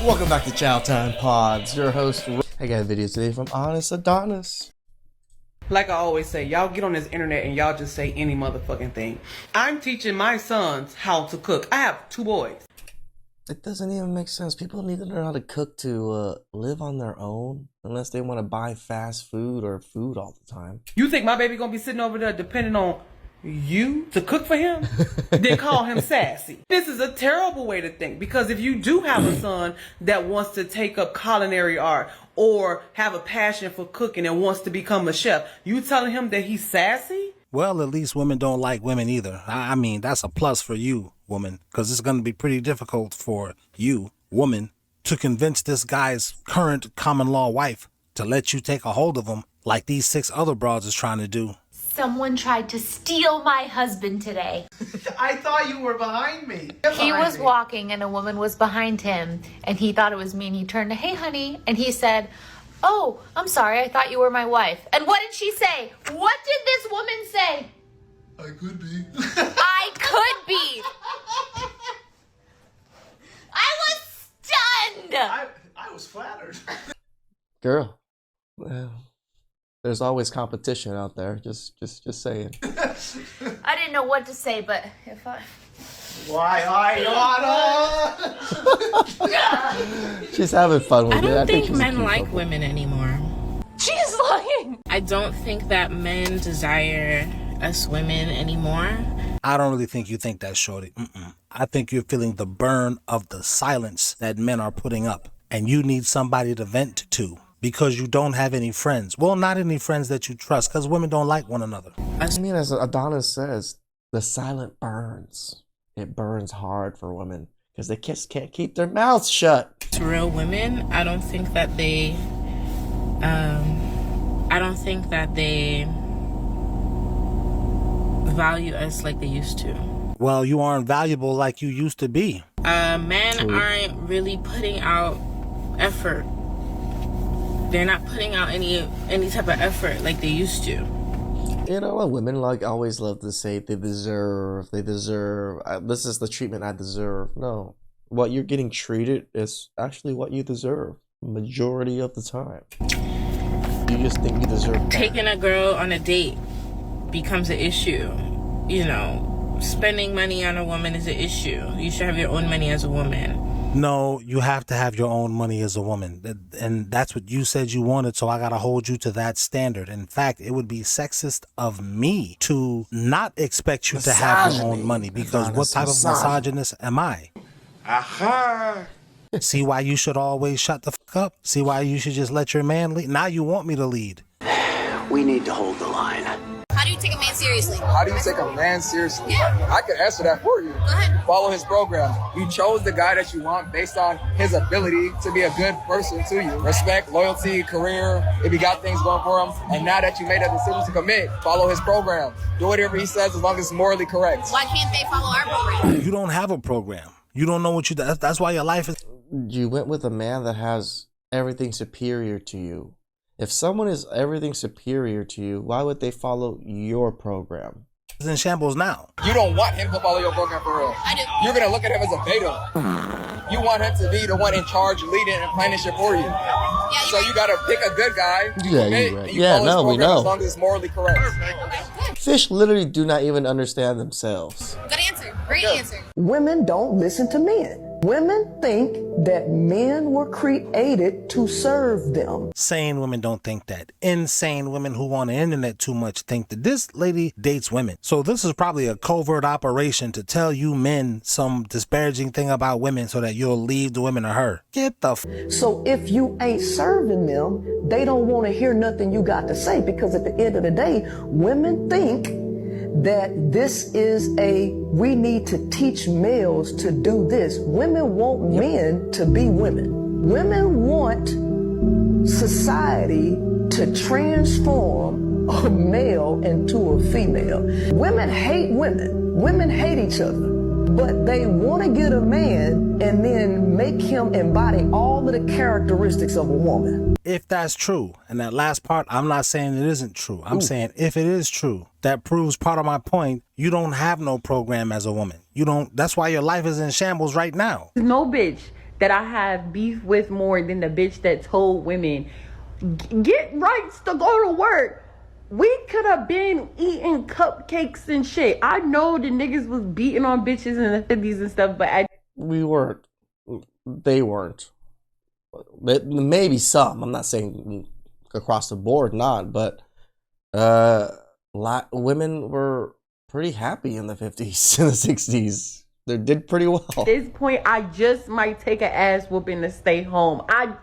Welcome back to Chow Time Pods. Your host, I got a video today from Honest Adonis. Like I always say, y'all get on this internet and y'all just say any motherfucking thing. I'm teaching my sons how to cook. I have 2 boys. It doesn't even make sense. People need to learn how to cook to live on their own, unless they want to buy fast food or food all the time. You think my baby gonna be sitting over there depending on you to cook for him? Then call him sassy. This is a terrible way to think, because if you do have a son that wants to take up culinary art or have a passion for cooking and wants to become a chef, you telling him that he's sassy? Well, at least women don't like women either. I mean, that's a plus for you, woman, because it's going to be pretty difficult for you, woman, to convince this guy's current common law wife to let you take a hold of him like these 6 other broads is trying to do. Someone tried to steal my husband today. I thought you were behind me. He was walking and a woman was behind him and he thought it was me and he turned to, "Hey honey," and he said, "Oh, I'm sorry, I thought you were my wife." And what did she say? What did this woman say? I could be. I could be. I was stunned. I was flattered. Girl, well, there's always competition out there. Just saying. I didn't know what to say, but if I... Why, Anna? She's having fun with I it. don't think she's men like women anymore. She's lying. I don't think that men desire us women anymore. I don't really think you think that, shorty. I think you're feeling the burn of the silence that men are putting up, and you need somebody to vent to because you don't have any friends. Well, not any friends that you trust, because women don't like one another. I mean, as Adonis says, the silent burns. It burns hard for women because they just can't keep their mouths shut. To real women, I don't think that they value us like they used to. Well, you aren't valuable like you used to be. Men aren't really putting out effort. They're not putting out any type of effort like they used to. You know what women always love to say, they deserve, this is the treatment I deserve. No, what you're getting treated is actually what you deserve majority of the time. You just think you deserve that. Taking a girl on a date becomes an issue. You know, spending money on a woman is an issue. You should have your own money as a woman. No, you have to have your own money as a woman. And that's what you said you wanted, so I got to hold you to that standard. In fact, it would be sexist of me to not expect you to have your own money, because what type of misogynist am I? Aha! See why you should always shut the fuck up? See why you should just let your man lead? Now you want me to lead. We need to hold the line. How do you take a man seriously? How do you take a man seriously? Yeah. I can answer that for you. Go ahead. Follow his program. You chose the guy that you want based on his ability to be a good person to you. Respect, loyalty, career, if he got things going for him. And now that you made that decision to commit, follow his program. Do whatever he says as long as it's morally correct. Why can't they follow our program? You don't have a program. You don't know what you do. That's why your life is... You went with a man that has everything superior to you. If someone is everything superior to you, why would they follow your program? He's in shambles now. You don't want him to follow your program for real. I do. You're going to look at him as a beta. You want him to be the one in charge, leading and planning shit for you. Yeah, So you got to pick a good guy. Yeah, commit, you're right. and you Yeah, follow his no, we program know. as long as it's morally correct. Okay, good. Fish literally do not even understand themselves. Good answer. Great answer. Women don't listen to men. Women think that men were created to serve them. Sane women don't think that. Insane women who on the internet too much think that this lady dates women. So this is probably a covert operation to tell you men some disparaging thing about women so that you'll leave the women to her. Get the So if you ain't serving them, they don't want to hear nothing you got to say, because at the end of the day, women think that this is we need to teach males to do this. Women want men to be women. Women want society to transform a male into a female. Women hate women. Women hate each other. But they want to get a man and then make him embody all of the characteristics of a woman. If that's true, and that last part, I'm not saying it isn't true. I'm saying if it is true, that proves part of my point. You don't have no program as a woman. You don't. That's why your life is in shambles right now. No bitch that I have beef with more than the bitch that told women, get rights to go to work. We could have been eating cupcakes and shit. I know the niggas was beating on bitches in the 50s and stuff, but We weren't. They weren't. Maybe some. I'm not saying across the board not, but women were pretty happy in the 50s and the 60s. They did pretty well. at this point, I just might take an ass whooping to stay home. I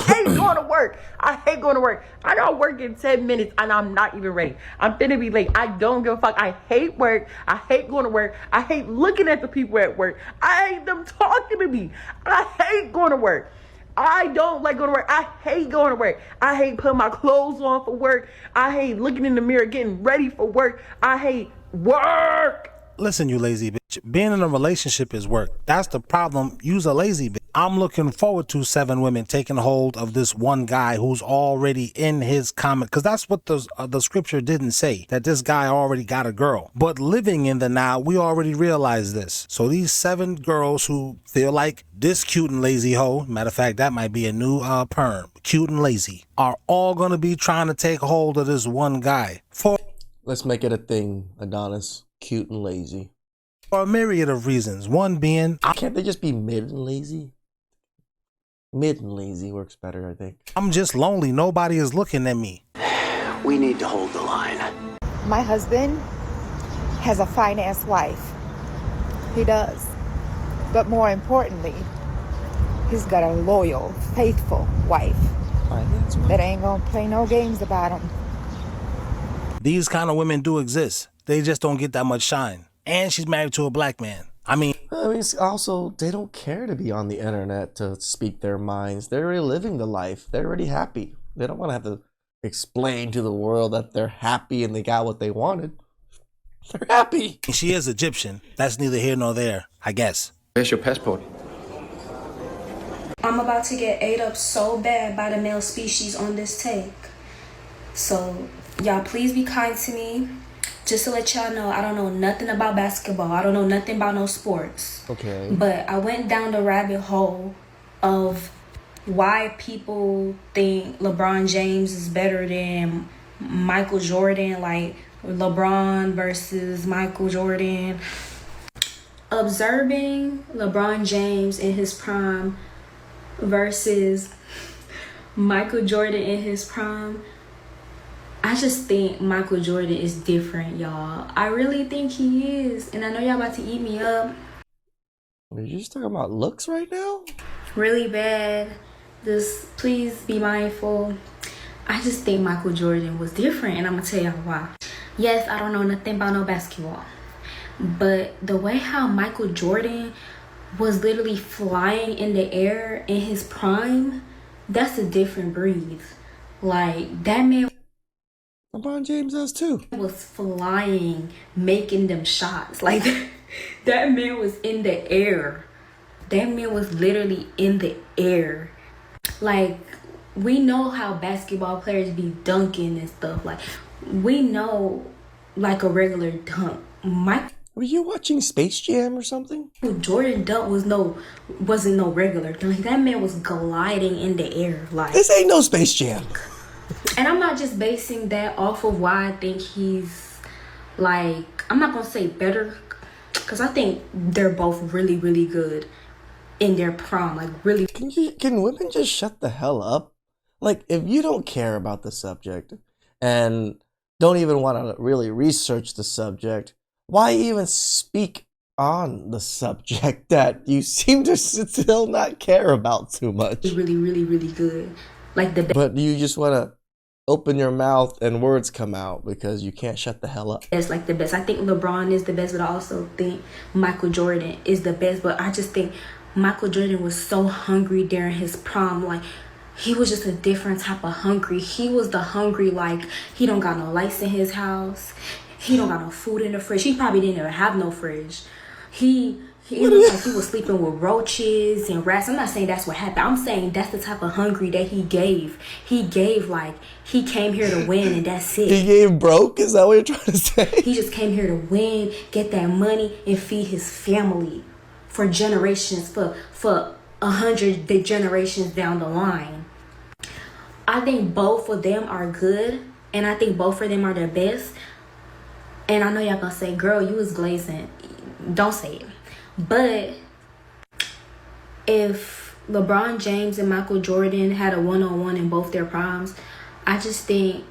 hate going to work. I hate going to work. I got work in 10 minutes and I'm not even ready. I'm finna be late. I don't give a fuck. I hate work. I hate going to work. I hate looking at the people at work. I hate them talking to me. I hate going to work. I don't like going to work. I hate going to work. I hate putting my clothes on for work. I hate looking in the mirror, getting ready for work. I hate work. Listen, you lazy bitch. Being in a relationship is work. That's the problem. You's a lazy bitch. I'm looking forward to 7 women taking hold of this one guy who's already in his comment. Because that's what the scripture didn't say, that this guy already got a girl. But living in the now, we already realize this. So these 7 girls who feel like this cute and lazy hoe, matter of fact, that might be a new perm, cute and lazy, are all going to be trying to take hold of this one guy. Let's make it a thing, Adonis. Cute and lazy. For a myriad of reasons. One being, can't they just be mid and lazy? Mid and lazy works better, I think. I'm just lonely. Nobody is looking at me. We need to hold the line. My husband has a fine-ass wife. He does. But more importantly, he's got a loyal, faithful wife that ain't gonna play no games about him. These kind of women do exist. They just don't get that much shine. And she's married to a black man. I mean, it's also, they don't care to be on the internet to speak their minds. They're already living the life. They're already happy. They don't want to have to explain to the world that they're happy and they got what they wanted. They're happy. She is Egyptian. That's neither here nor there, I guess. Where's your passport? I'm about to get ate up so bad by the male species on this take. So, y'all please be kind to me. Just to let y'all know, I don't know nothing about basketball. I don't know nothing about no sports. Okay. But I went down the rabbit hole of why people think LeBron James is better than Michael Jordan, like LeBron versus Michael Jordan. Observing LeBron James in his prime versus Michael Jordan in his prime, I just think Michael Jordan is different, y'all. I really think he is. And I know y'all about to eat me up. Are you just talking about looks right now? Really bad. Just please be mindful. I just think Michael Jordan was different. And I'm going to tell y'all why. Yes, I don't know nothing about no basketball. But the way how Michael Jordan was literally flying in the air in his prime, that's a different breed. Like, that man... LeBron James does too. Was flying, making them shots. Like, that man was in the air. That man was literally in the air. Like, we know how basketball players be dunking and stuff. Like, we know, like, a regular dunk. Were you watching Space Jam or something? Jordan dunk wasn't no regular dunk. That man was gliding in the air. Like, this ain't no Space Jam. And I'm not just basing that off of why I think he's, like, I'm not going to say better, because I think they're both really, really good in their prime. Like, really. Can women just shut the hell up? Like, if you don't care about the subject and don't even want to really research the subject, why even speak on the subject that you seem to still not care about too much? Really, really, really good. Like but you just want to open your mouth and words come out because you can't shut the hell up. It's like the best. I think LeBron is the best, but I also think Michael Jordan is the best. But I just think Michael Jordan was so hungry during his prime. Like, he was just a different type of hungry. He was the hungry, like, he don't got no lights in his house. He don't got no food in the fridge. He probably didn't even have no fridge. It looked like he was sleeping with roaches and rats. I'm not saying that's what happened. I'm saying that's the type of hungry that he gave. He gave, like, he came here to win and that's it. He gave broke? Is that what you're trying to say? He just came here to win, get that money, and feed his family for generations, for 100 generations down the line. I think both of them are good, and I think both of them are the best. And I know y'all gonna say, girl, you was glazing. Don't say it. But if LeBron James and Michael Jordan had a one-on-one in both their primes, I just think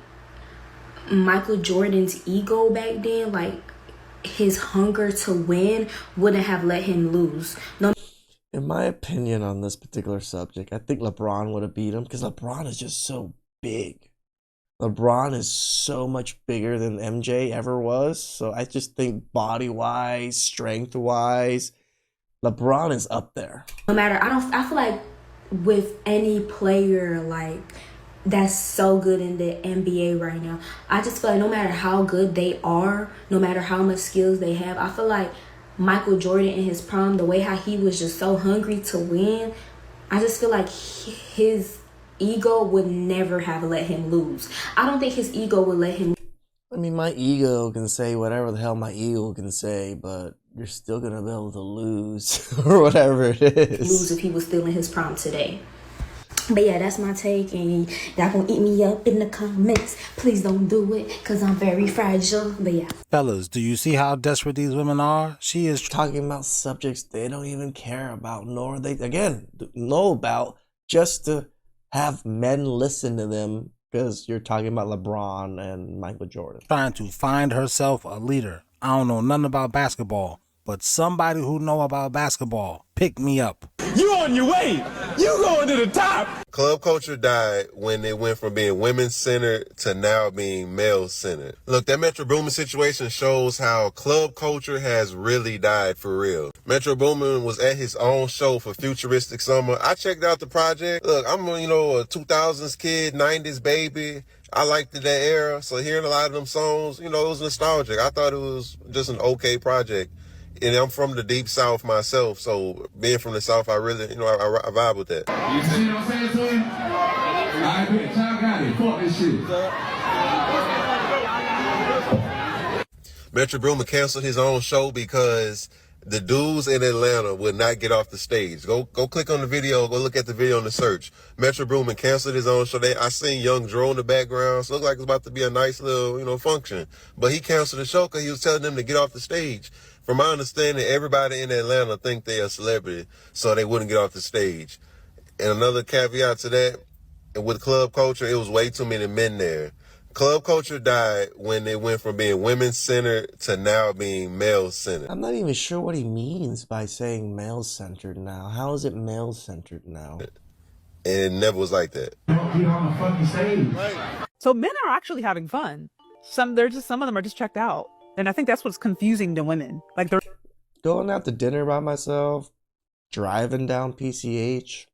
Michael Jordan's ego back then, like his hunger to win, wouldn't have let him lose. No. In my opinion on this particular subject, I think LeBron would have beat him because LeBron is just so big. LeBron is so much bigger than MJ ever was. So I just think body-wise, strength-wise, LeBron is up there. No matter, I feel like with any player like that's so good in the NBA right now, I just feel like no matter how good they are, no matter how much skills they have, I feel like Michael Jordan in his prime, the way how he was just so hungry to win, I just feel like his ego would never have let him lose. I don't think his ego would let him. I mean, my ego can say whatever the hell my ego can say, but you're still gonna be able to lose or whatever it is. Lose if he was still in his prime today. But yeah, that's my take, and y'all gonna eat me up in the comments. Please don't do it, because I'm very fragile. But yeah. Fellas, do you see how desperate these women are? She is talking about subjects they don't even care about, nor they, again, know about, just to have men listen to them, because you're talking about LeBron and Michael Jordan. Trying to find herself a leader. I don't know nothing about basketball, but somebody who know about basketball, pick me up. You on your way. You going to the top. Club culture died when it went from being women-centered to now being male-centered. Look, that Metro Boomin situation shows how club culture has really died for real. Metro Boomin was at his own show for Futuristic Summer. I checked out the project. Look, I'm a 2000s kid, 90s baby. I liked that era, so hearing a lot of them songs, it was nostalgic. I thought it was just an okay project. And I'm from the deep South myself, so being from the South, I really, I vibe with that. You see what I'm saying to him? I bet y'all got it. Fuck this shit. Metro Boomin canceled his own show because the dudes in Atlanta would not get off the stage. Go click on the video. Go look at the video in the search. Metro Boomin canceled his own show. I seen Young Dro in the background. So it looked like it's about to be a nice little, function. But he canceled the show because he was telling them to get off the stage. From my understanding, everybody in Atlanta think they're a celebrity, so they wouldn't get off the stage. And another caveat to that, with club culture, it was way too many men there. Club culture died when it went from being women-centered to now being male-centered. I'm not even sure what he means by saying male-centered now. How is it male-centered now? And it never was like that. Don't get on the fucking stage. So men are actually having fun. Some of them are just checked out. And I think that's what's confusing to women. Like they're going out to dinner by myself, driving down PCH.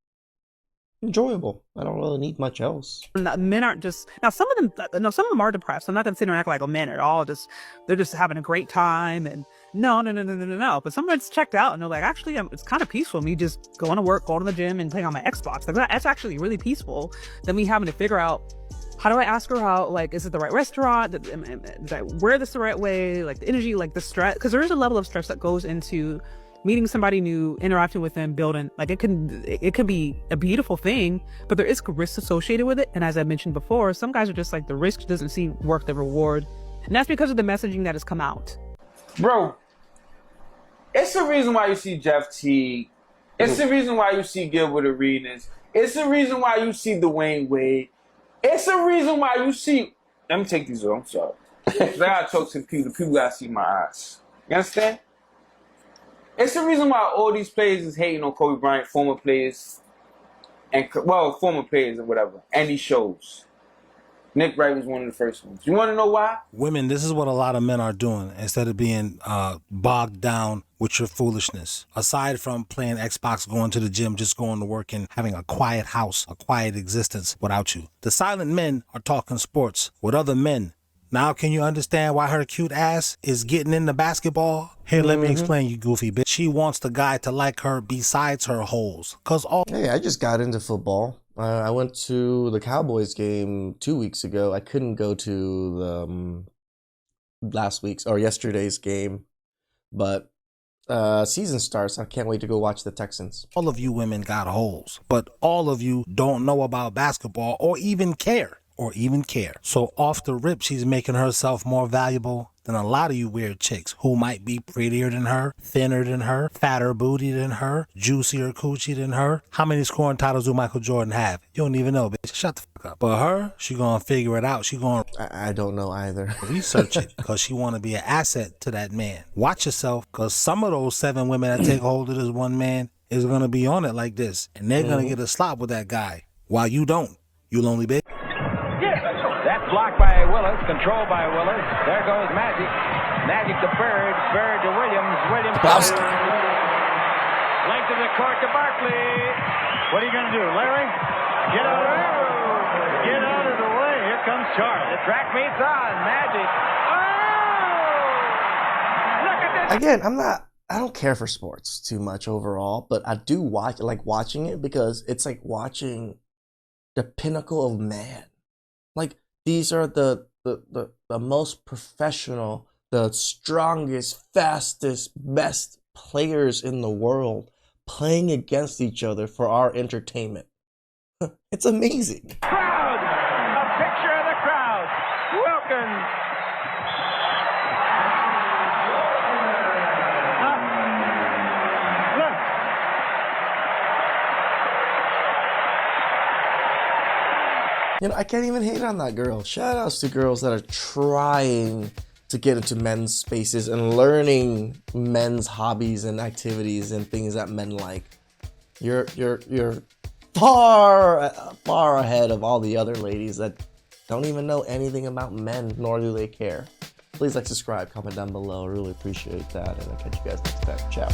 Enjoyable. I don't really need much else. Men aren't just now. Some of them are depressed. I'm not gonna sit there and act like men are all they're just having a great time. And no. But some of it's checked out, and they're like, actually, it's kind of peaceful. Me just going to work, going to the gym, and playing on my Xbox. Like that's actually really peaceful. Than me having to figure out, how do I ask her out? Like, is it the right restaurant? Did I wear this the right way? Like the energy, like the stress, because there is a level of stress that goes into meeting somebody new, interacting with them, building. Like it could be a beautiful thing, but there is risk associated with it. And as I mentioned before, some guys are just like, the risk doesn't seem worth the reward, and that's because of the messaging that has come out. Bro, it's the reason why you see Jeff Teague. It's the reason why you see Gilbert Arenas. It's the reason why you see Dwayne Wade. It's the reason why you see. Let me take these off. I'm sorry. I gotta talk to the people. The people gotta see my eyes. You understand? It's the reason why all these players is hating on Kobe Bryant, former players, former players or whatever, and these shows. Nick Wright was one of the first ones. You want to know why? Women, this is what a lot of men are doing instead of being bogged down with your foolishness. Aside from playing Xbox, going to the gym, just going to work and having a quiet house, a quiet existence without you. The silent men are talking sports with other men. Now can you understand why her cute ass is getting into basketball? Here, let me explain, you goofy bitch. She wants the guy to like her besides her holes. Hey, I just got into football. I went to the Cowboys game 2 weeks ago. I couldn't go to the yesterday's game, but season starts. I can't wait to go watch the Texans. All of you women got holes, but all of you don't know about basketball or even care. So off the rip, she's making herself more valuable than a lot of you weird chicks who might be prettier than her, thinner than her, fatter booty than her, juicier coochie than her. How many scoring titles do Michael Jordan have? You don't even know, bitch. Shut the fuck up. But her, she gonna figure it out. She gonna I don't know either. research it because she wanna be an asset to that man. Watch yourself, because some of those 7 women that take hold of this one man is gonna be on it like this, and they're gonna get a slop with that guy while you don't. You lonely bitch. That's blocked by Willis, controlled by Willis. There goes Magic. Magic to Bird. Bird to Williams. Williams to length of the court to Barkley. What are you going to do, Larry? Get out of there. Get out of the way. Here comes Charles. The track meets on. Magic. Oh! Look at this. Again, I don't care for sports too much overall, but I do like watching it because it's like watching the pinnacle of man. Like, these are the most professional, the strongest, fastest, best players in the world playing against each other for our entertainment. It's amazing. Crowd! A picture of the crowd. Wilkins. Look. You know, I can't even hate on that girl. Shout outs to girls that are trying to get into men's spaces and learning men's hobbies and activities and things that men like. You're far ahead of all the other ladies that don't even know anything about men, nor do they care. Please like, subscribe, comment down below. I really appreciate that, and I'll catch you guys next time. Ciao.